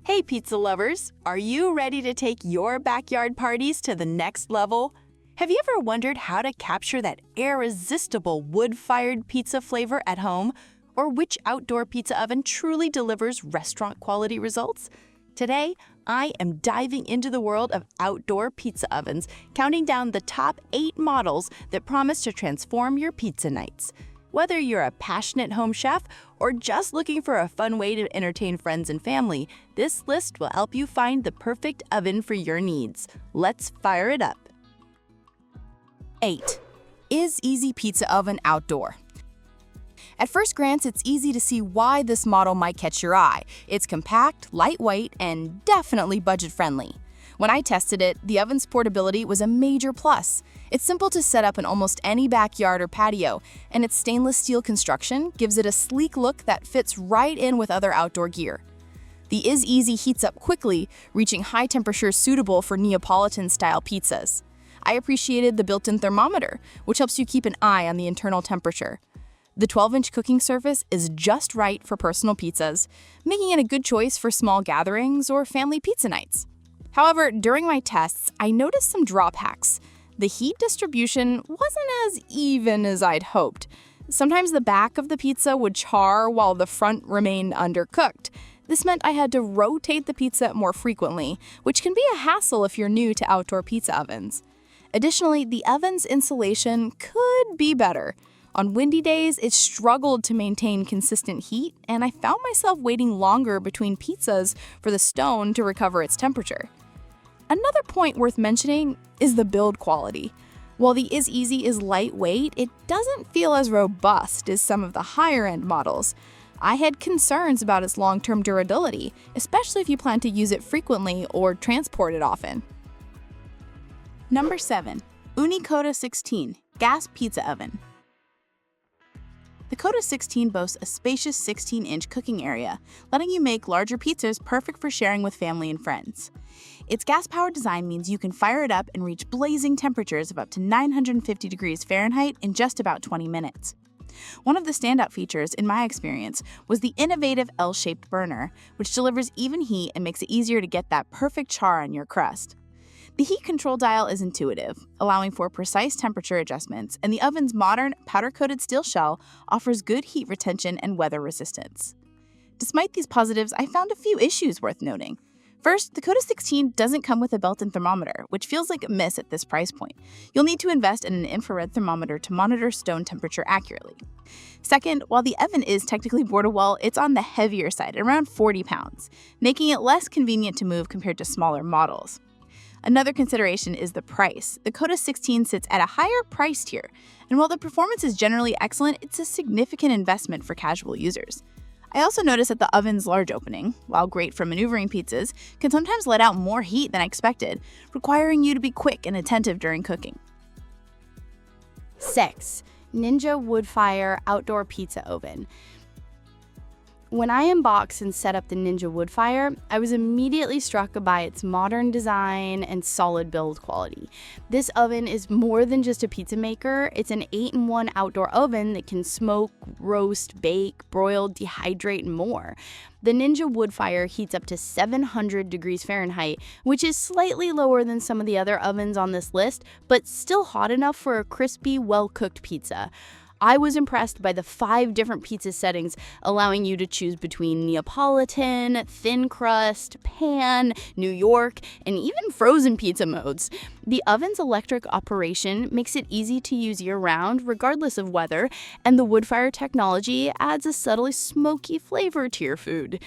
Hey pizza lovers, are you ready to take your backyard parties to the next level? Have you ever wondered how to capture that irresistible wood-fired pizza flavor at home? Or which outdoor pizza oven truly delivers restaurant-quality results? Today, I am diving into the world of outdoor pizza ovens, counting down the top 8 models that promise to transform your pizza nights. Whether you're a passionate home chef or just looking for a fun way to entertain friends and family, this list will help you find the perfect oven for your needs. Let's fire it up. 8. IsEasy Pizza Oven Outdoor. At first glance, it's easy to see why this model might catch your eye. It's compact, lightweight, and definitely budget-friendly. When I tested it, the oven's portability was a major plus. It's simple to set up in almost any backyard or patio, and its stainless steel construction gives it a sleek look that fits right in with other outdoor gear. The IsEasy heats up quickly, reaching high temperatures suitable for Neapolitan-style pizzas. I appreciated the built-in thermometer, which helps you keep an eye on the internal temperature. The 12-inch cooking surface is just right for personal pizzas, making it a good choice for small gatherings or family pizza nights. However, during my tests, I noticed some drawbacks. The heat distribution wasn't as even as I'd hoped. Sometimes the back of the pizza would char while the front remained undercooked. This meant I had to rotate the pizza more frequently, which can be a hassle if you're new to outdoor pizza ovens. Additionally, the oven's insulation could be better. On windy days, it struggled to maintain consistent heat, and I found myself waiting longer between pizzas for the stone to recover its temperature. Another point worth mentioning is the build quality. While the IsEasy is lightweight, it doesn't feel as robust as some of the higher-end models. I had concerns about its long-term durability, especially if you plan to use it frequently or transport it often. Number 7. Ooni Koda 16 Gas Pizza Oven. The Koda 16 boasts a spacious 16-inch cooking area, letting you make larger pizzas perfect for sharing with family and friends. Its gas-powered design means you can fire it up and reach blazing temperatures of up to 950 degrees Fahrenheit in just about 20 minutes. One of the standout features, in my experience, was the innovative L-shaped burner, which delivers even heat and makes it easier to get that perfect char on your crust. The heat control dial is intuitive, allowing for precise temperature adjustments, and the oven's modern, powder-coated steel shell offers good heat retention and weather resistance. Despite these positives, I found a few issues worth noting. First, the Koda 16 doesn't come with a built-in thermometer, which feels like a miss at this price point. You'll need to invest in an infrared thermometer to monitor stone temperature accurately. Second, while the oven is technically boardable, it's on the heavier side, around 40 pounds, making it less convenient to move compared to smaller models. Another consideration is the price. The Koda 16 sits at a higher price tier, and while the performance is generally excellent, it's a significant investment for casual users. I also noticed that the oven's large opening, while great for maneuvering pizzas, can sometimes let out more heat than I expected, requiring you to be quick and attentive during cooking. 6. Ninja Woodfire Outdoor Pizza Oven. When I unboxed and set up the Ninja Woodfire, I was immediately struck by its modern design and solid build quality. This oven is more than just a pizza maker. It's an 8-in-1 outdoor oven that can smoke, roast, bake, broil, dehydrate, and more. The Ninja Woodfire heats up to 700 degrees Fahrenheit, which is slightly lower than some of the other ovens on this list, but still hot enough for a crispy, well-cooked pizza. I was impressed by the 5 different pizza settings, allowing you to choose between Neapolitan, thin crust, pan, New York, and even frozen pizza modes. The oven's electric operation makes it easy to use year-round, regardless of weather, and the Woodfire technology adds a subtly smoky flavor to your food.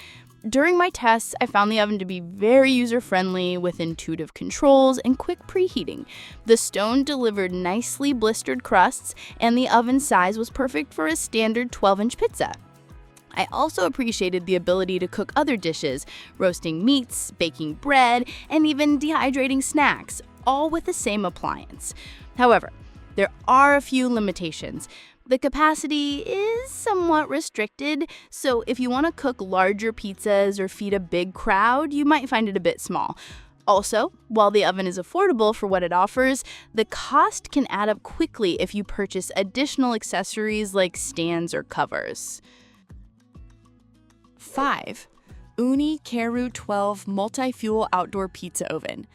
During my tests, I found the oven to be very user-friendly with intuitive controls and quick preheating. The stone delivered nicely blistered crusts, and the oven size was perfect for a standard 12-inch pizza. I also appreciated the ability to cook other dishes, roasting meats, baking bread, and even dehydrating snacks, all with the same appliance. However, there are a few limitations. The capacity is somewhat restricted, so if you want to cook larger pizzas or feed a big crowd, you might find it a bit small. Also, while the oven is affordable for what it offers, the cost can add up quickly if you purchase additional accessories like stands or covers. 5. Ooni Karu 12 Multi-Fuel Outdoor Pizza Oven.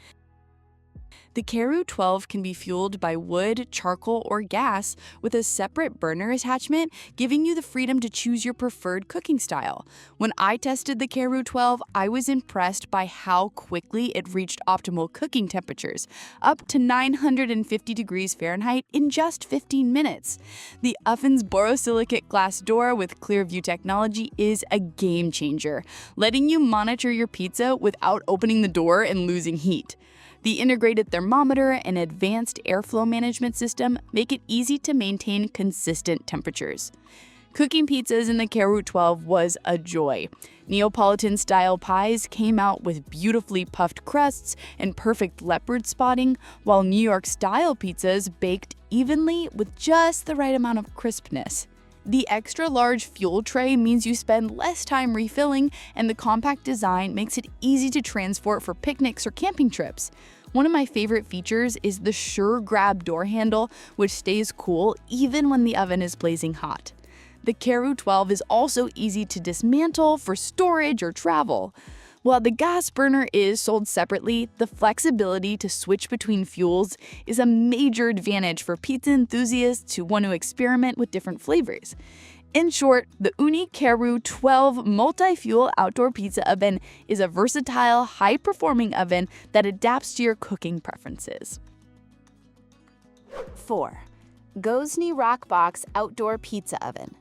The Karu 12 can be fueled by wood, charcoal, or gas with a separate burner attachment, giving you the freedom to choose your preferred cooking style. When I tested the Karu 12, I was impressed by how quickly it reached optimal cooking temperatures, up to 950 degrees Fahrenheit in just 15 minutes. The oven's borosilicate glass door with clear view technology is a game changer, letting you monitor your pizza without opening the door and losing heat. The integrated thermometer and advanced airflow management system make it easy to maintain consistent temperatures. Cooking pizzas in the Karu 12 was a joy. Neapolitan-style pies came out with beautifully puffed crusts and perfect leopard spotting, while New York-style pizzas baked evenly with just the right amount of crispness. The extra-large fuel tray means you spend less time refilling, and the compact design makes it easy to transport for picnics or camping trips. One of my favorite features is the Sure Grab door handle, which stays cool even when the oven is blazing hot. The Karu 12 is also easy to dismantle for storage or travel. While the gas burner is sold separately, the flexibility to switch between fuels is a major advantage for pizza enthusiasts who want to experiment with different flavors. In short, the Ooni Karu 12 Multi-Fuel Outdoor Pizza Oven is a versatile, high-performing oven that adapts to your cooking preferences. 4. Gozney Roccbox Outdoor Pizza Oven.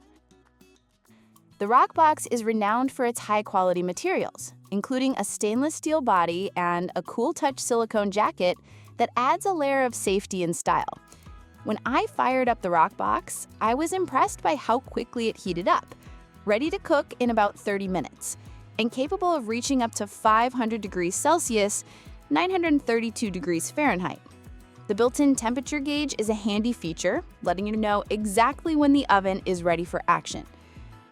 The Roccbox is renowned for its high-quality materials, including a stainless steel body and a cool touch silicone jacket that adds a layer of safety and style. When I fired up the Roccbox, I was impressed by how quickly it heated up, ready to cook in about 30 minutes, and capable of reaching up to 500 degrees Celsius, 932 degrees Fahrenheit. The built-in temperature gauge is a handy feature, letting you know exactly when the oven is ready for action.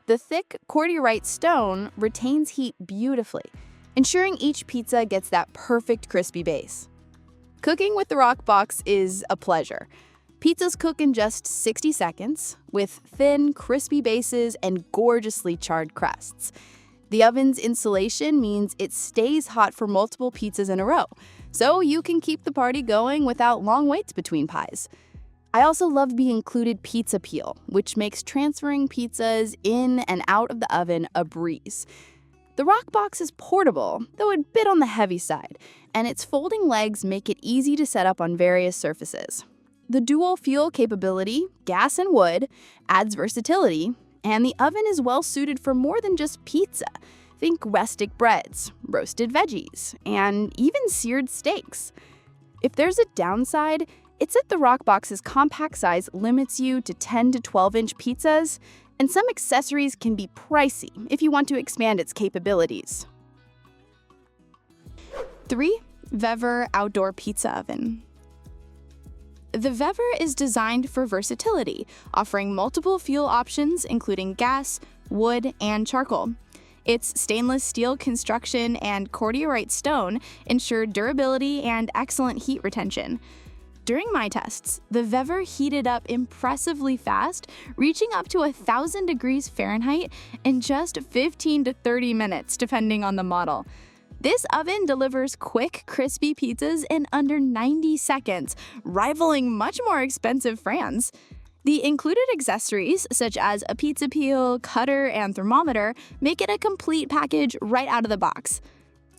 The thick cordyite stone retains heat beautifully, ensuring each pizza gets that perfect crispy base. Cooking with the Roccbox is a pleasure. Pizzas cook in just 60 seconds, with thin, crispy bases and gorgeously charred crusts. The oven's insulation means it stays hot for multiple pizzas in a row, so you can keep the party going without long waits between pies. I also love the included pizza peel, which makes transferring pizzas in and out of the oven a breeze. The Roccbox is portable, though a bit on the heavy side, and its folding legs make it easy to set up on various surfaces. The dual fuel capability, gas and wood, adds versatility, and the oven is well suited for more than just pizza. Think rustic breads, roasted veggies, and even seared steaks. If there's a downside, it's that the Roccbox's compact size limits you to 10 to 12-inch pizzas, and some accessories can be pricey if you want to expand its capabilities. 3. VEVOR Outdoor Pizza Oven. The VEVOR is designed for versatility, offering multiple fuel options including gas, wood, and charcoal. Its stainless steel construction and cordyite stone ensure durability and excellent heat retention. During my tests, the VEVOR heated up impressively fast, reaching up to 1,000 degrees Fahrenheit in just 15 to 30 minutes, depending on the model. This oven delivers quick, crispy pizzas in under 90 seconds, rivaling much more expensive brands. The included accessories, such as a pizza peel, cutter, and thermometer, make it a complete package right out of the box.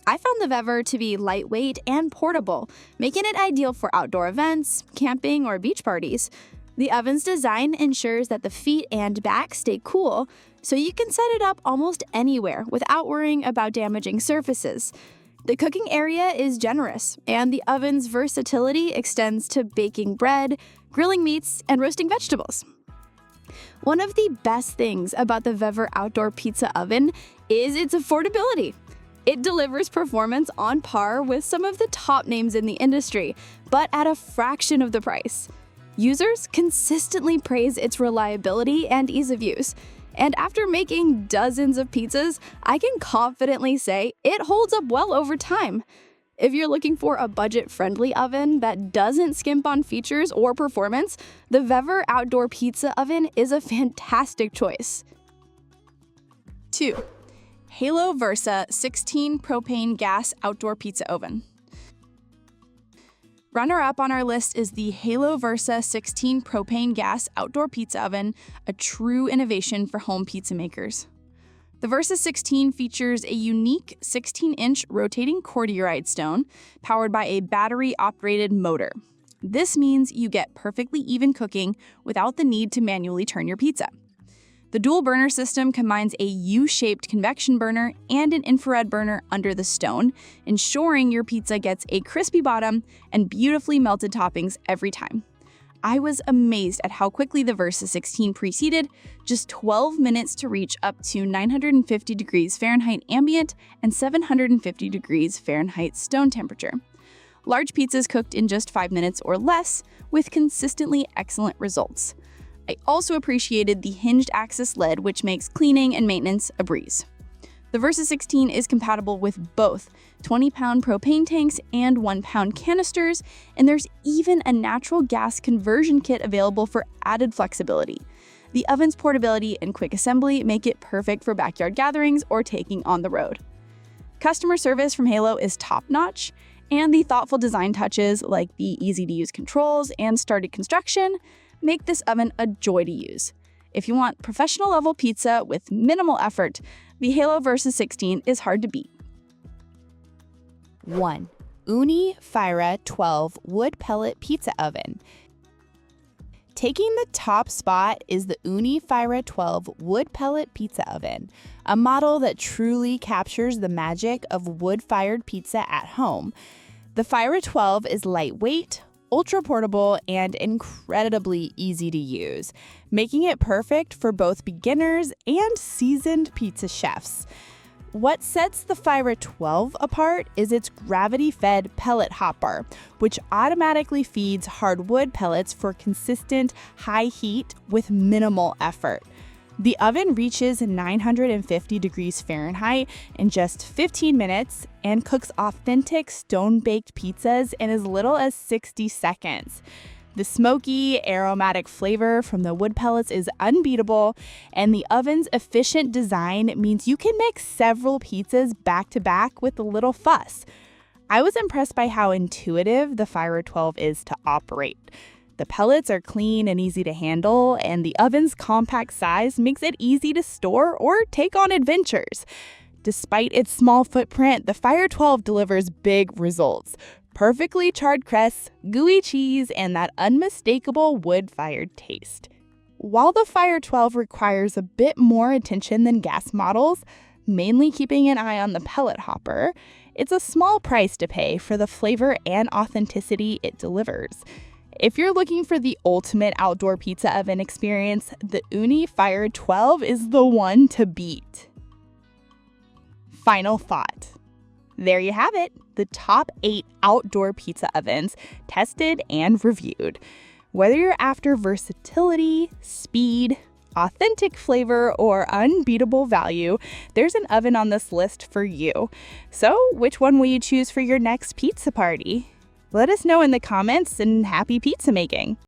I found the VEVOR to be lightweight and portable, making it ideal for outdoor events, camping, or beach parties. The oven's design ensures that the feet and back stay cool, so you can set it up almost anywhere without worrying about damaging surfaces. The cooking area is generous, and the oven's versatility extends to baking bread, grilling meats, and roasting vegetables. One of the best things about the VEVOR Outdoor Pizza Oven is its affordability. It delivers performance on par with some of the top names in the industry, but at a fraction of the price. Users consistently praise its reliability and ease of use, and after making dozens of pizzas, I can confidently say it holds up well over time. If you're looking for a budget-friendly oven that doesn't skimp on features or performance, the VEVOR Outdoor Pizza Oven is a fantastic choice. 2. Halo Versa 16 Propane Gas Outdoor Pizza Oven. Runner-up on our list is the Halo Versa 16 Propane Gas Outdoor Pizza Oven, a true innovation for home pizza makers. The Versa 16 features a unique 16-inch rotating cordierite stone powered by a battery-operated motor. This means you get perfectly even cooking without the need to manually turn your pizza. The dual burner system combines a U-shaped convection burner and an infrared burner under the stone, ensuring your pizza gets a crispy bottom and beautifully melted toppings every time. I was amazed at how quickly the Versa 16 preheated, just 12 minutes to reach up to 950 degrees Fahrenheit ambient and 750 degrees Fahrenheit stone temperature. Large pizzas cooked in just 5 minutes or less, with consistently excellent results. I also appreciated the hinged axis lid, which makes cleaning and maintenance a breeze. The Versa 16 is compatible with both 20-pound propane tanks and 1-pound canisters, and there's even a natural gas conversion kit available for added flexibility. The oven's portability and quick assembly make it perfect for backyard gatherings or taking on the road. Customer service from Halo is top-notch, and the thoughtful design touches like the easy-to-use controls and started construction make this oven a joy to use. If you want professional-level pizza with minimal effort, the Halo Versa 16 is hard to beat. 1. Ooni Fyra 12 Wood Pellet Pizza Oven. Taking the top spot is the Ooni Fyra 12 Wood Pellet Pizza Oven, a model that truly captures the magic of wood-fired pizza at home. The Fyra 12 is lightweight, ultra-portable, and incredibly easy to use, making it perfect for both beginners and seasoned pizza chefs. What sets the Fyra 12 apart is its gravity-fed pellet hopper, which automatically feeds hardwood pellets for consistent, high heat with minimal effort. The oven reaches 950 degrees Fahrenheit in just 15 minutes and cooks authentic stone-baked pizzas in as little as 60 seconds. The smoky, aromatic flavor from the wood pellets is unbeatable, and the oven's efficient design means you can make several pizzas back-to-back with little fuss. I was impressed by how intuitive the Fyra 12 is to operate. The pellets are clean and easy to handle, and the oven's compact size makes it easy to store or take on adventures. Despite its small footprint, the Fyra 12 delivers big results. Perfectly charred crusts, gooey cheese, and that unmistakable wood-fired taste. While the Fyra 12 requires a bit more attention than gas models, mainly keeping an eye on the pellet hopper, it's a small price to pay for the flavor and authenticity it delivers. If you're looking for the ultimate outdoor pizza oven experience, the Ooni Fyra 12 is the one to beat. Final thought. There you have it, the top 8 outdoor pizza ovens tested and reviewed. Whether you're after versatility, speed, authentic flavor, or unbeatable value, there's an oven on this list for you. So, which one will you choose for your next pizza party? Let us know in the comments, and happy pizza making!